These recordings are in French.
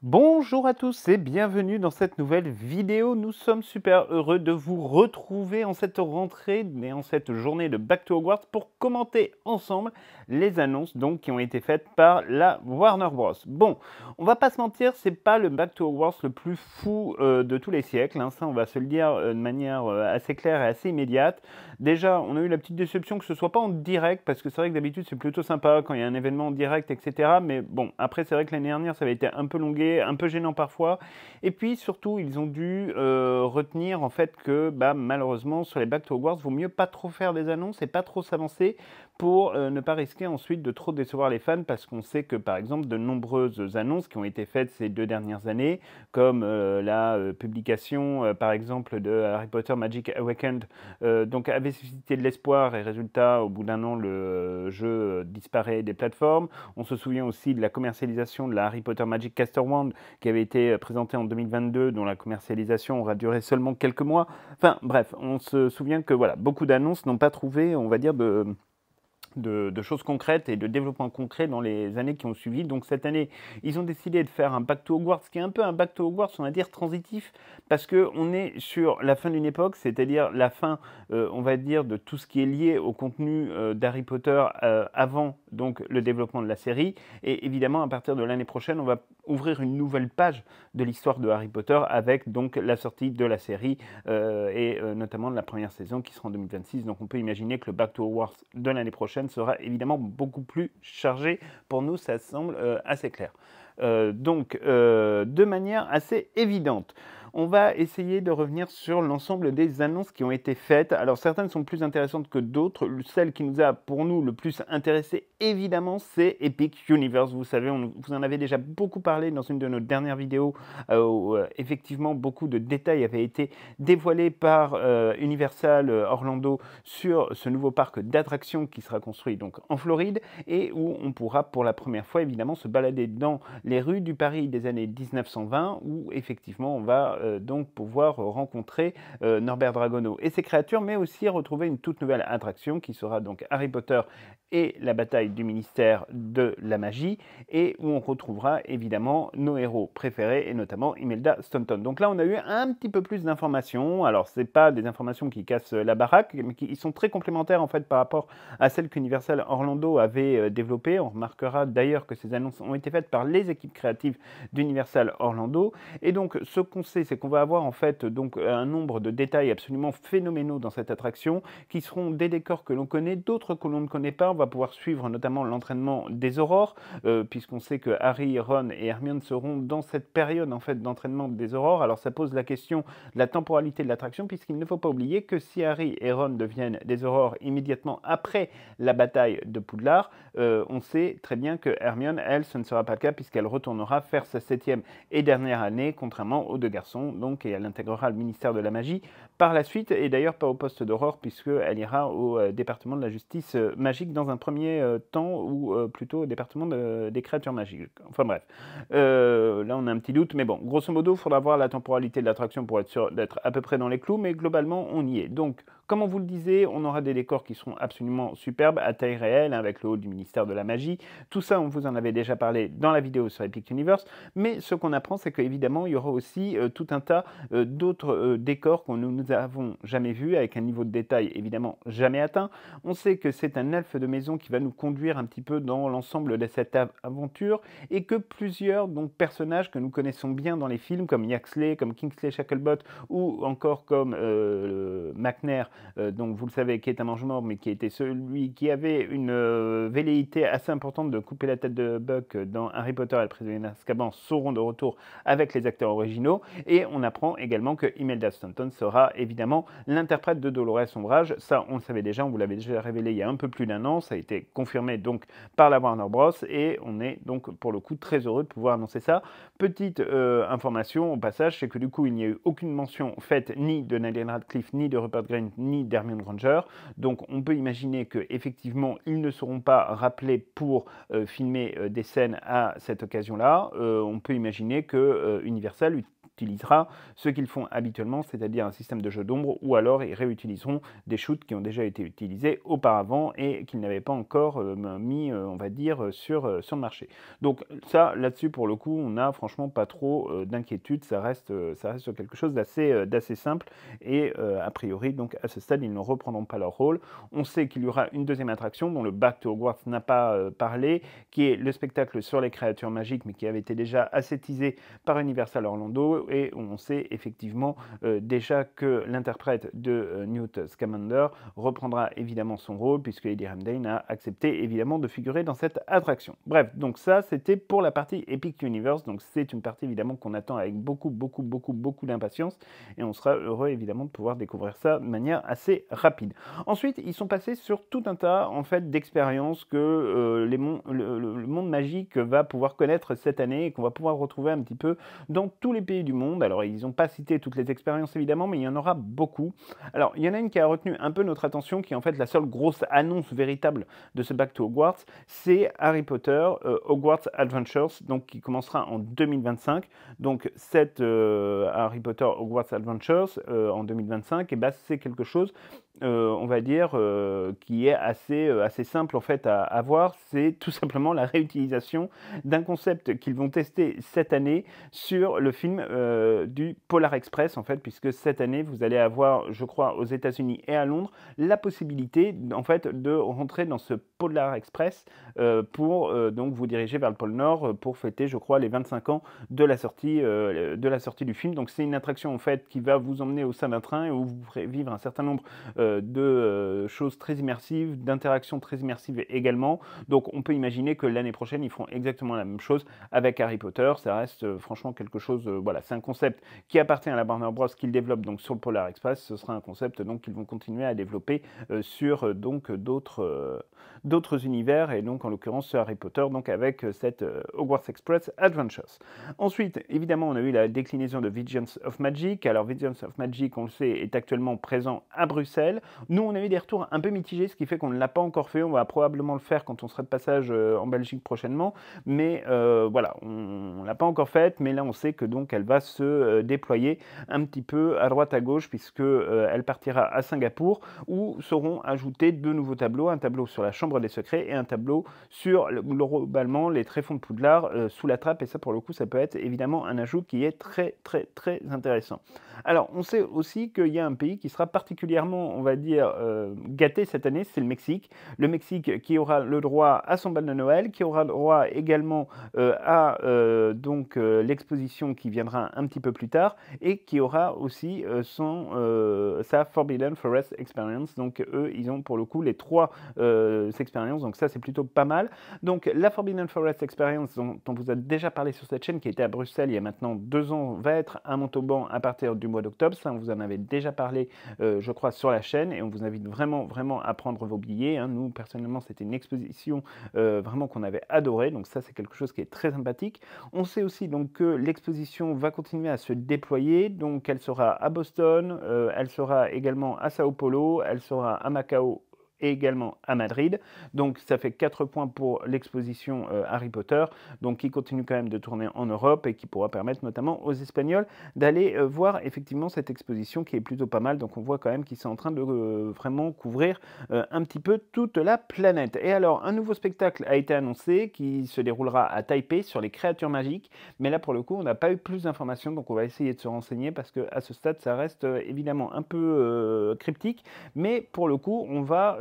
Bonjour à tous et bienvenue dans cette nouvelle vidéo. Nous sommes super heureux de vous retrouver en cette rentrée et en cette journée de Back to Hogwarts pour commenter ensemble les annonces donc qui ont été faites par la Warner Bros. Bon, on va pas se mentir, c'est pas le Back to Hogwarts le plus fou de tous les siècles, hein. Ça on va se le dire de manière assez claire et assez immédiate. Déjà, on a eu la petite déception que ce soit pas en direct parce que c'est vrai que d'habitude c'est plutôt sympa quand il y a un événement en direct, etc. Mais bon, après c'est vrai que l'année dernière ça avait été un peu longué, un peu gênant parfois. Et puis surtout, ils ont dû retenir en fait que malheureusement sur les Back to Hogwarts, vaut mieux pas trop faire des annonces et pas trop s'avancer pour ne pas risquer ensuite de trop décevoir les fans parce qu'on sait que par exemple de nombreuses annonces qui ont été faites ces 2 dernières années, comme la publication par exemple de Harry Potter Magic Awakened, donc avait suscité de l'espoir et résultat au bout d'un an le jeu disparaît des plateformes. On se souvient aussi de la commercialisation de la Harry Potter Magic Caster Wand qui avait été présentée en 2022, dont la commercialisation aura duré seulement quelques mois. Enfin bref, on se souvient que voilà, beaucoup d'annonces n'ont pas trouvé, on va dire, de choses concrètes et de développement concret dans les années qui ont suivi. Donc cette année, ils ont décidé de faire un Back to Hogwarts qui est un peu un Back to Hogwarts, on va dire, transitif, parce qu'on est sur la fin d'une époque, c'est-à-dire la fin, on va dire, de tout ce qui est lié au contenu d'Harry Potter avant donc le développement de la série. Et évidemment, à partir de l'année prochaine, on va ouvrir une nouvelle page de l'histoire de Harry Potter avec donc la sortie de la série et notamment de la première saison qui sera en 2026. Donc on peut imaginer que le Back to Hogwarts de l'année prochaine sera évidemment beaucoup plus chargé. Pour nous, ça semble assez clair. Donc, de manière assez évidente, on va essayer de revenir sur l'ensemble des annonces qui ont été faites. Alors, certaines sont plus intéressantes que d'autres. Celle qui nous a, pour nous, le plus intéressé, évidemment, c'est Epic Universe. Vous savez, vous en avez déjà beaucoup parlé dans une de nos dernières vidéos où, effectivement, beaucoup de détails avaient été dévoilés par Universal Orlando sur ce nouveau parc d'attractions qui sera construit donc en Floride et où on pourra pour la première fois évidemment se balader dans les rues du Paris des années 1920 où effectivement on va donc pouvoir rencontrer Norbert Dragono et ses créatures, mais aussi retrouver une toute nouvelle attraction qui sera donc Harry Potter et la bataille du ministère de la magie, et où on retrouvera évidemment nos héros préférés et notamment Imelda Staunton. Donc là on a eu un petit peu plus d'informations. Alors c'est pas des informations qui cassent la baraque, mais qui sont très complémentaires en fait par rapport à celles qu'Universal Orlando avait développées. On remarquera d'ailleurs que ces annonces ont été faites par les équipes créatives d'Universal Orlando. Et donc ce qu'on sait, c'est qu'on va avoir en fait donc un nombre de détails absolument phénoménaux dans cette attraction, qui seront des décors que l'on connaît, d'autres que l'on ne connaît pas. On va pouvoir suivre notamment l'entraînement des aurores, puisqu'on sait que Harry, Ron et Hermione seront dans cette période en fait d'entraînement des aurores. Alors ça pose la question de la temporalité de l'attraction, puisqu'il ne faut pas oublier que si Harry et Ron deviennent des aurores immédiatement après la bataille de Poudlard, on sait très bien que Hermione, elle, ce ne sera pas le cas, puisqu'elle retournera faire sa 7e et dernière année, contrairement aux deux garçons, donc, et elle intégrera le ministère de la magie par la suite, et d'ailleurs pas au poste d'aurore, puisqu'elle ira au département de la justice magique dans un premier temps, ou plutôt au département des créatures magiques. Enfin bref, là on a un petit doute, mais bon, grosso modo, il faudra voir la temporalité de l'attraction pour être sûr d'être à peu près dans les clous, mais globalement on y est. Donc, comme on vous le disait, on aura des décors qui seront absolument superbes, à taille réelle, avec le haut du ministère de la magie. Tout ça, on vous en avait déjà parlé dans la vidéo sur Epic Universe, mais ce qu'on apprend, c'est qu'évidemment, il y aura aussi tout un tas d'autres décors qu'on nous avons jamais vus, avec un niveau de détail évidemment jamais atteint. On sait que c'est un elfe de maison qui va nous conduire un petit peu dans l'ensemble de cette aventure, et que plusieurs donc, personnages que nous connaissons bien dans les films, comme Yaxley, comme Kingsley Shacklebolt, ou encore comme McNair, donc vous le savez, qui est un mange-mort, mais qui était celui qui avait une velléité assez importante de couper la tête de Buck dans Harry Potter et le prisonnier d'Azkaban, seront de retour avec les acteurs originaux. Et on apprend également que Imelda Staunton sera évidemment l'interprète de Dolores Umbridge. Ça, on le savait déjà, on vous l'avait déjà révélé il y a un peu plus d'un an. Ça a été confirmé donc par la Warner Bros. Et on est donc pour le coup très heureux de pouvoir annoncer ça. Petite information au passage, c'est que du coup il n'y a eu aucune mention faite ni de Daniel Radcliffe, ni de Rupert Grint, ni d'Hermione Granger. Donc on peut imaginer qu'effectivement ils ne seront pas rappelés pour filmer des scènes à cette occasion-là. On peut imaginer que Universal utilisera ce qu'ils font habituellement, c'est-à-dire un système de jeu d'ombre, ou alors ils réutiliseront des shoots qui ont déjà été utilisés auparavant et qu'ils n'avaient pas encore mis, on va dire, sur le marché. Donc ça, là-dessus, pour le coup, on n'a franchement pas trop d'inquiétude, ça reste sur quelque chose d'assez simple, et a priori, donc à ce stade, ils ne reprendront pas leur rôle. On sait qu'il y aura une deuxième attraction dont le Back to Hogwarts n'a pas parlé, qui est le spectacle sur les créatures magiques, mais qui avait été déjà assez teasé par Universal Orlando, et on sait effectivement déjà que l'interprète de Newt Scamander reprendra évidemment son rôle, puisque Eddie Redmayne a accepté évidemment de figurer dans cette attraction. Bref, donc ça c'était pour la partie Epic Universe, donc c'est une partie évidemment qu'on attend avec beaucoup d'impatience, et on sera heureux évidemment de pouvoir découvrir ça de manière assez rapide. Ensuite, ils sont passés sur tout un tas en fait d'expériences que le monde magique va pouvoir connaître cette année et qu'on va pouvoir retrouver un petit peu dans tous les pays du monde. Alors, ils n'ont pas cité toutes les expériences évidemment, mais il y en aura beaucoup. Alors, il y en a une qui a retenu un peu notre attention, qui est en fait la seule grosse annonce véritable de ce Back to Hogwarts, c'est Harry Potter Hogwarts Adventures, donc qui commencera en 2025. Donc, cette Harry Potter Hogwarts Adventures en 2025, et ben, c'est quelque chose on va dire, qui est assez simple en fait à voir. C'est tout simplement la réutilisation d'un concept qu'ils vont tester cette année sur le film du Polar Express, en fait, puisque cette année, vous allez avoir, je crois, aux États-Unis et à Londres, la possibilité, en fait, de rentrer dans ce Polar Express pour donc vous diriger vers le pôle Nord pour fêter, je crois, les 25 ans de la sortie du film. Donc, c'est une attraction, en fait, qui va vous emmener au sein d'un train et où vous pourrez vivre un certain nombre de choses très immersives, d'interactions très immersives également. Donc on peut imaginer que l'année prochaine, ils feront exactement la même chose avec Harry Potter. Ça reste franchement quelque chose, voilà, c'est un concept qui appartient à la Warner Bros. Qu'ils développent donc sur le Polar Express. Ce sera un concept donc qu'ils vont continuer à développer sur donc d'autres univers, et donc en l'occurrence sur Harry Potter, donc avec cette Hogwarts Express Adventures. Ensuite, évidemment, on a eu la déclinaison de Visions of Magic. Alors Visions of Magic, on le sait, est actuellement présent à Bruxelles. Nous, on a eu des retours un peu mitigés, ce qui fait qu'on ne l'a pas encore fait. On va probablement le faire quand on sera de passage en Belgique prochainement. Mais voilà, on ne l'a pas encore faite. Mais là, on sait que donc elle va se déployer un petit peu à droite à gauche, puisque elle partira à Singapour, où seront ajoutés deux nouveaux tableaux, un tableau sur la Chambre des Secrets et un tableau sur globalement les tréfonds de Poudlard sous la trappe. Et ça, pour le coup, ça peut être évidemment un ajout qui est très intéressant. Alors, on sait aussi qu'il y a un pays qui sera particulièrement, on va dire, gâté cette année, c'est le Mexique. Le Mexique qui aura le droit à son bal de Noël, qui aura le droit également à donc l'exposition qui viendra un petit peu plus tard, et qui aura aussi sa Forbidden Forest Experience. Donc eux, ils ont pour le coup les trois expériences, donc ça c'est plutôt pas mal. Donc la Forbidden Forest Experience dont on vous a déjà parlé sur cette chaîne, qui était à Bruxelles il y a maintenant 2 ans, va être à Montauban à partir du mois d'octobre. Ça, on vous en avait déjà parlé, je crois, sur la chaîne, et on vous invite vraiment à prendre vos billets. Hein. Nous, personnellement, c'était une exposition vraiment qu'on avait adorée, donc ça, c'est quelque chose qui est très sympathique. On sait aussi donc que l'exposition va continuer à se déployer, donc elle sera à Boston, elle sera également à Sao Paulo, elle sera à Macao et également à Madrid. Donc ça fait 4 points pour l'exposition Harry Potter, donc qui continue quand même de tourner en Europe et qui pourra permettre notamment aux Espagnols d'aller voir effectivement cette exposition qui est plutôt pas mal. Donc on voit quand même qu'ils sont en train de vraiment couvrir un petit peu toute la planète. Et alors un nouveau spectacle a été annoncé qui se déroulera à Taipei sur les créatures magiques, mais là pour le coup on n'a pas eu plus d'informations, donc on va essayer de se renseigner parce que à ce stade ça reste évidemment un peu cryptique, mais pour le coup on va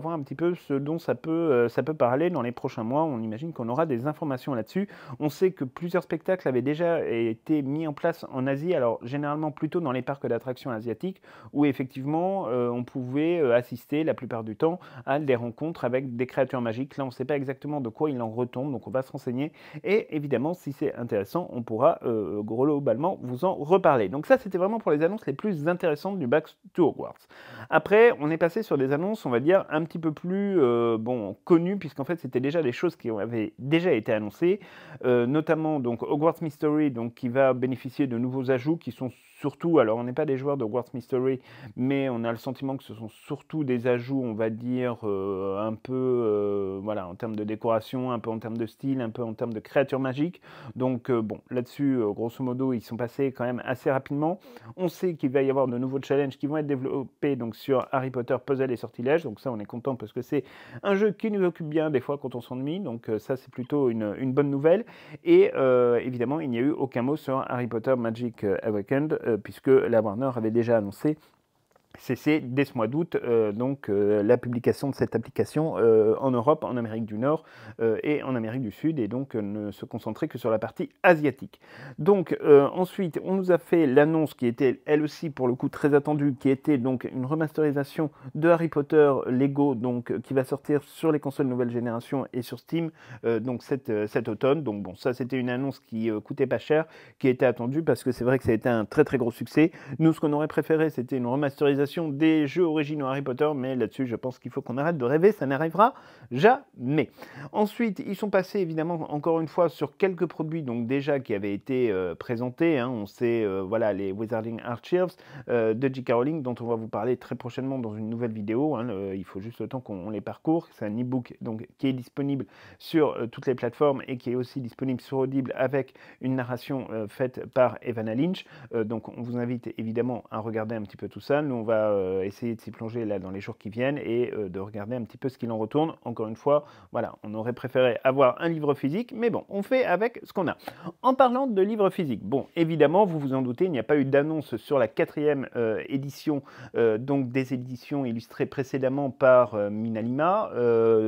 voir un petit peu ce dont ça peut parler dans les prochains mois. On imagine qu'on aura des informations là-dessus. On sait que plusieurs spectacles avaient déjà été mis en place en Asie, alors généralement plutôt dans les parcs d'attractions asiatiques, où effectivement on pouvait assister la plupart du temps à des rencontres avec des créatures magiques. Là, on ne sait pas exactement de quoi il en retombe, donc on va se renseigner. Et évidemment, si c'est intéressant, on pourra globalement vous en reparler. Donc ça, c'était vraiment pour les annonces les plus intéressantes du Back to Hogwarts. Après, on est passé sur des annonces annonces, on va dire, un petit peu plus bon, connues, puisqu'en fait, c'était déjà des choses qui avaient déjà été annoncées, notamment donc Hogwarts Mystery, donc, qui va bénéficier de nouveaux ajouts qui sont surtout, alors on n'est pas des joueurs de Hogwarts Mystery, mais on a le sentiment que ce sont surtout des ajouts, on va dire, un peu, voilà, en termes de décoration, un peu en termes de style, un peu en termes de créatures magiques. Donc, bon, là-dessus, grosso modo, ils sont passés quand même assez rapidement. On sait qu'il va y avoir de nouveaux challenges qui vont être développés donc, sur Harry Potter Puzzle et Sortilèges. Donc ça, on est content parce que c'est un jeu qui nous occupe bien des fois quand on s'ennuie. Donc ça, c'est plutôt une bonne nouvelle. Et évidemment, il n'y a eu aucun mot sur Harry Potter Magic Awakened puisque la Warner avait déjà annoncé cesser dès ce mois d'août donc la publication de cette application en Europe, en Amérique du Nord et en Amérique du Sud, et donc ne se concentrer que sur la partie asiatique. Donc ensuite, on nous a fait l'annonce qui était elle aussi pour le coup très attendue, qui était donc une remasterisation de Harry Potter Lego, donc qui va sortir sur les consoles nouvelle génération et sur Steam donc cet automne. Donc bon, ça c'était une annonce qui coûtait pas cher, qui était attendue parce que c'est vrai que ça a été un très très gros succès. Nous, ce qu'on aurait préféré, c'était une remasterisation des jeux originaux Harry Potter, mais là-dessus, je pense qu'il faut qu'on arrête de rêver, ça n'arrivera jamais. Ensuite, ils sont passés évidemment encore une fois sur quelques produits donc déjà qui avaient été présentés. Hein. On sait voilà les Wizarding Archives de J.K. Rowling dont on va vous parler très prochainement dans une nouvelle vidéo. Hein. Il faut juste le temps qu'on les parcourt. C'est un e-book donc qui est disponible sur toutes les plateformes et qui est aussi disponible sur Audible avec une narration faite par Evanna Lynch. Donc on vous invite évidemment à regarder un petit peu tout ça. Nous on va essayer de s'y plonger là dans les jours qui viennent et de regarder un petit peu ce qu'il en retourne. Encore une fois, voilà, on aurait préféré avoir un livre physique, mais bon, on fait avec ce qu'on a. En parlant de livres physiques, bon, évidemment, vous vous en doutez, il n'y a pas eu d'annonce sur la 4e édition, donc des éditions illustrées précédemment par Minalima,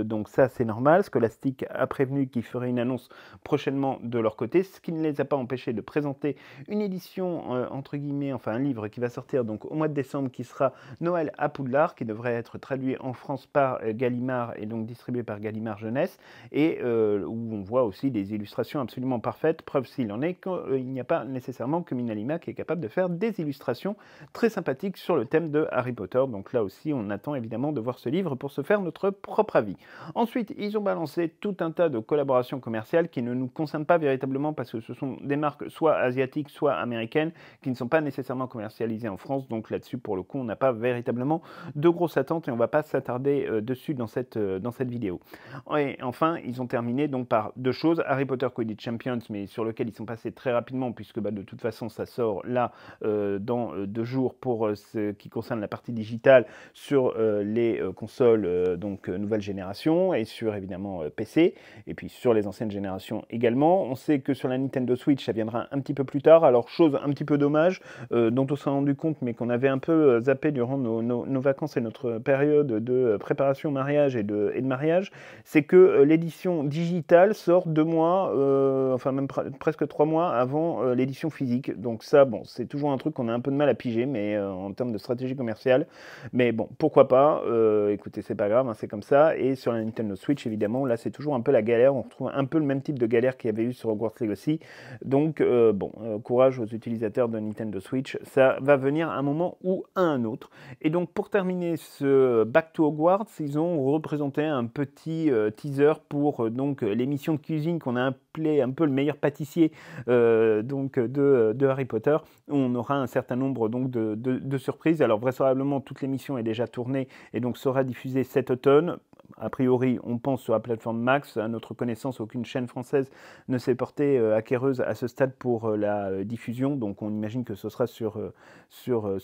donc ça c'est normal. Scholastic a prévenu qu'ils feraient une annonce prochainement de leur côté, ce qui ne les a pas empêchés de présenter une édition entre guillemets, enfin un livre qui va sortir donc au mois de décembre, qui sera Noël à Poudlard, qui devrait être traduit en France par Gallimard et donc distribué par Gallimard Jeunesse, et où on voit aussi des illustrations absolument parfaites, preuve s'il en est qu'il n'y a pas nécessairement que Minalima qui est capable de faire des illustrations très sympathiques sur le thème de Harry Potter. Donc là aussi, on attend évidemment de voir ce livre pour se faire notre propre avis. Ensuite, ils ont balancé tout un tas de collaborations commerciales qui ne nous concernent pas véritablement parce que ce sont des marques soit asiatiques, soit américaines, qui ne sont pas nécessairement commercialisées en France. Donc là-dessus, pour le coup, on n'a pas véritablement de grosses attentes et on ne va pas s'attarder dessus dans cette vidéo. Et enfin, ils ont terminé donc par deux choses. Harry Potter Quidditch Champions, mais sur lequel ils sont passés très rapidement, puisque de toute façon, ça sort là dans 2 jours pour ce qui concerne la partie digitale sur les consoles donc nouvelle génération et sur évidemment PC, et puis sur les anciennes générations également. On sait que sur la Nintendo Switch, ça viendra un petit peu plus tard. Alors, chose un petit peu dommage, dont on s'est rendu compte, mais qu'on avait un peu zappé durant nos vacances et notre période de préparation au mariage et de mariage, c'est que l'édition digitale sort 2 mois, enfin même presque 3 mois avant l'édition physique. Donc ça, bon, c'est toujours un truc qu'on a un peu de mal à piger, mais en termes de stratégie commerciale. Mais bon, pourquoi pas, écoutez, c'est pas grave, hein, c'est comme ça. Et sur la Nintendo Switch, évidemment, là c'est toujours un peu la galère, on retrouve un peu le même type de galère qu'il y avait eu sur Hogwarts Legacy. Donc bon, courage aux utilisateurs de Nintendo Switch, ça va venir à un moment ou à un autre. Et donc pour terminer ce Back to Hogwarts, ils ont représenté un petit teaser pour donc l'émission de cuisine qu'on a appelé un peu le meilleur pâtissier donc de Harry Potter, où on aura un certain nombre donc de surprises. Alors vraisemblablement toute l'émission est déjà tournée et donc sera diffusée cet automne. A priori, on pense sur la plateforme Max. À notre connaissance, aucune chaîne française ne s'est portée acquéreuse à ce stade pour la diffusion. Donc, on imagine que ce sera sur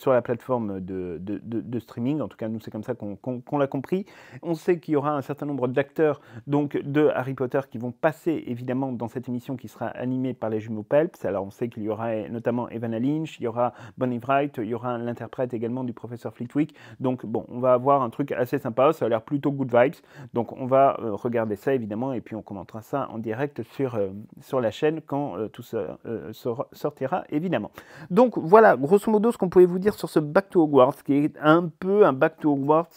la plateforme de streaming. En tout cas, nous, c'est comme ça qu'on l'a compris. On sait qu'il y aura un certain nombre d'acteurs donc de Harry Potter qui vont passer évidemment dans cette émission qui sera animée par les jumeaux Pelps. Alors, on sait qu'il y aura notamment Evanna Lynch, il y aura Bonnie Wright, il y aura l'interprète également du professeur Flitwick. Donc, bon, on va avoir un truc assez sympa. Ça a l'air plutôt good vibes. Donc on va regarder ça évidemment et puis on commentera ça en direct sur la chaîne quand tout ça sortira évidemment. Donc voilà grosso modo ce qu'on pouvait vous dire sur ce Back to Hogwarts qui est un peu un Back to Hogwarts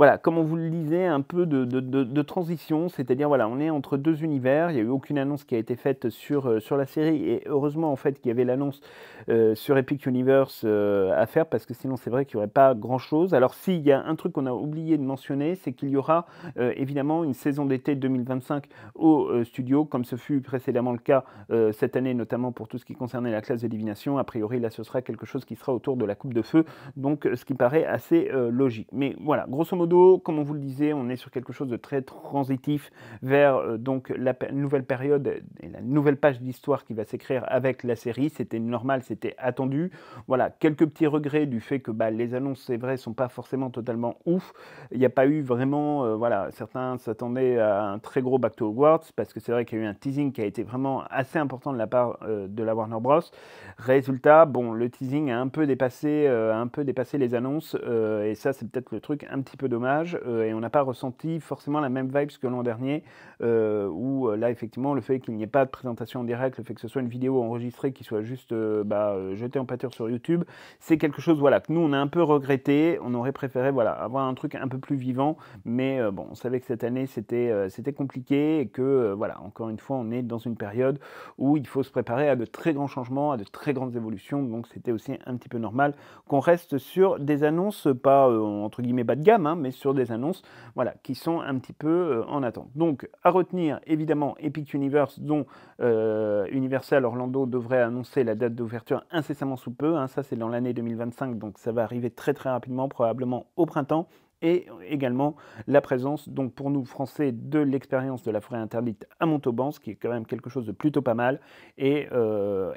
voilà, comme on vous le disait, un peu de transition, c'est-à-dire, voilà, on est entre 2 univers. Il n'y a eu aucune annonce qui a été faite sur la série et heureusement, en fait, qu'il y avait l'annonce, sur Epic Universe, à faire parce que sinon, c'est vrai qu'il y aurait pas grand-chose. Alors si, il y a un truc qu'on a oublié de mentionner, c'est qu'il y aura, évidemment une saison d'été 2025 au, studio, comme ce fut précédemment le cas, cette année, notamment pour tout ce qui concernait la classe de divination. A priori, là, ce sera quelque chose qui sera autour de la coupe de feu, donc ce qui paraît assez, logique. Mais voilà, grosso modo, comme on vous le disait, on est sur quelque chose de très transitif vers donc la nouvelle période et la nouvelle page d'histoire qui va s'écrire avec la série. C'était normal, c'était attendu. Voilà, quelques petits regrets du fait que les annonces, c'est vrai, sont pas forcément totalement ouf. Il n'y a pas eu vraiment, voilà, certains s'attendaient à un très gros Back to Hogwarts parce que c'est vrai qu'il y a eu un teasing qui a été vraiment assez important de la part de la Warner Bros. Résultat, bon, le teasing a un peu dépassé les annonces et ça, c'est peut-être le truc un petit peu dommage et on n'a pas ressenti forcément la même vibe que l'an dernier où là, effectivement, le fait qu'il n'y ait pas de présentation en direct, le fait que ce soit une vidéo enregistrée qui soit juste jetée en pâture sur YouTube, c'est quelque chose, voilà, que nous, on a un peu regretté. On aurait préféré, voilà, avoir un truc un peu plus vivant, mais bon, on savait que cette année, c'était compliqué et que, voilà, encore une fois, on est dans une période où il faut se préparer à de très grands changements, à de très grandes évolutions, donc c'était aussi un petit peu normal qu'on reste sur des annonces, pas entre guillemets bas de gamme, hein, mais sur des annonces, voilà, qui sont un petit peu en attente. Donc, à retenir, évidemment, Epic Universe, dont Universal Orlando devrait annoncer la date d'ouverture incessamment sous peu, hein, ça c'est dans l'année 2025, donc ça va arriver très très rapidement, probablement au printemps. Et également la présence, donc pour nous Français, de l'expérience de la forêt interdite à Montauban, ce qui est quand même quelque chose de plutôt pas mal. Et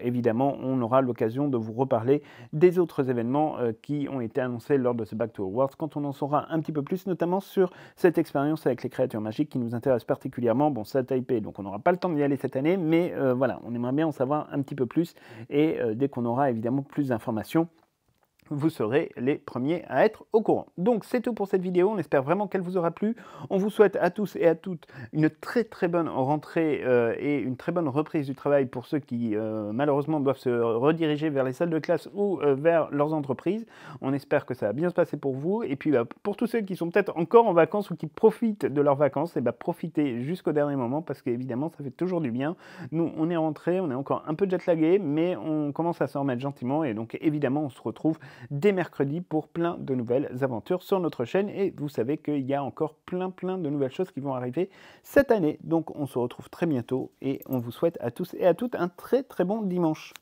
évidemment, on aura l'occasion de vous reparler des autres événements qui ont été annoncés lors de ce Back to Hogwarts, quand on en saura un petit peu plus, notamment sur cette expérience avec les créatures magiques qui nous intéresse particulièrement. Bon, ça a Taipei, donc on n'aura pas le temps d'y aller cette année, mais voilà, on aimerait bien en savoir un petit peu plus. Et dès qu'on aura évidemment plus d'informations, vous serez les premiers à être au courant. Donc c'est tout pour cette vidéo, on espère vraiment qu'elle vous aura plu. On vous souhaite à tous et à toutes une très très bonne rentrée et une très bonne reprise du travail pour ceux qui malheureusement doivent se rediriger vers les salles de classe ou vers leurs entreprises. On espère que ça va bien se passer pour vous. Et puis pour tous ceux qui sont peut-être encore en vacances ou qui profitent de leurs vacances, profitez jusqu'au dernier moment parce qu'évidemment ça fait toujours du bien. Nous on est rentrés, on est encore un peu jet-lagués, mais on commence à s'en remettre gentiment et donc évidemment on se retrouve dès mercredi pour plein de nouvelles aventures sur notre chaîne et vous savez qu'il y a encore plein de nouvelles choses qui vont arriver cette année. Donc on se retrouve très bientôt et on vous souhaite à tous et à toutes un très très bon dimanche.